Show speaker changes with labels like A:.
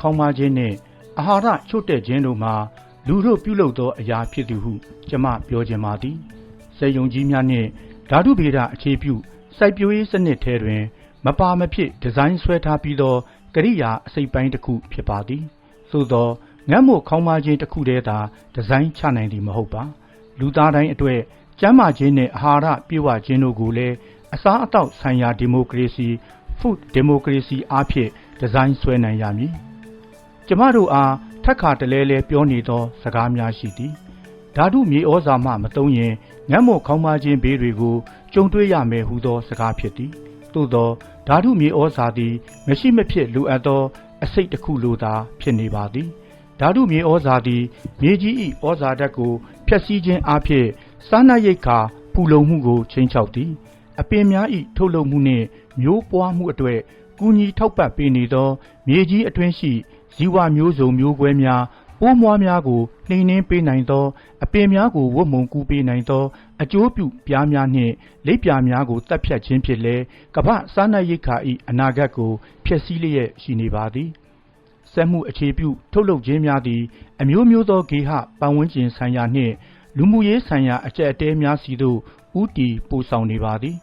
A: ခေါင်းပါခြင်းနဲ့အာဟာရချို့တဲ့ခြင်းတို့မှာလူတို့ပြုလုပ်သောအရာဖြစ်သည်ဟုကျမပြောခြင်းပါသည်စေယုံကြီးများနှင့်ဓာတုဗေဒအခြေပြုစိုက်ပျိုးရေးစနစ်ထဲတွင်မပါမဖြစ်ဒီဇိုင်းဆွဲထားပြီးသောကရိယာအစိပ်ပိုင်းတစ်ခုဖြစ်ပါသည်သို့သောငတ်မို့ခေါင်းပါခြင်းတစ်ခုတည်းသာဒီဇိုင်းချနိုင်သည်မဟုတ်ပါလူသားတိုင်းအတွက်ကျန်းမာခြင်းနှင့်အာဟာရပြည့်ဝခြင်းတို့ကိုလည်းအစားအသောက်ဆိုင်ရာဒီမိုကရေစီ Food Democracy အားဖြင့်ဒီဇိုင်းဆွဲနိုင်ရမည်ကျမတို့အားထက်ခါတလဲလဲပြောနေသောစကားများရှိသည်ဓာတုမြေဩဇာမှမသုံးရင်ငတ်မို့ခေါင်းပါခြင်းဘေးတွေကိုကြုံတွေ့ရမယ်ဟုသောစကားဖြစ်သည်သို့သောဓာတုမြေဩဇာသည်မရှိမဖြစ်လိုအပ်သောအစိတ်တစ်ခုလိုသာဖြစ်နေပါသည်ဓာတုမြေဩဇာသည်မြေကြီး၏ဩဇာဓာတ်ကိုဖျက်ဆီးခြင်းအပြင်စားနပ်ရိက္ခာဖူလုံမှုကိုချိန်ချောက်သည်အပင်များ၏ထုတ်လုပ်မှုနှင့်မျိုးပွားမှုအတွေ့ကူညီထောက်ပံ့ပေးနေသောမြေကြီးအတွင်းရှိဇီဝမျိုးစုံမျိုးကွဲများပိုးမွှားများကိုနှိမ်နင်းပေးနိုင်သောအပင်များကိုဝတ်မုံကူးပေးနိုင်သောအကျိုးပြုပြားများနှင့်လိပ်ပြာများကိုတပ်ဖြတ်ခြင်းဖြစ်လဲကမ္ဘာစားနပ်ရိက္ခာ၏အနာဂတ်ကိုဖျက်ဆီးလျက်ရှိနေပါသည်စက်မှုအခြေပြုထုတ်လုပ်ခြင်းများသည်အမျိုးမျိုးသောဂေဟပတ်ဝန်းကျင်ဆိုင်ရာနှင့်လူမှုရေးဆိုင်ရာအကျပ်အတည်းများစီသို့ဥတီပို့ဆောင်နေပါသည်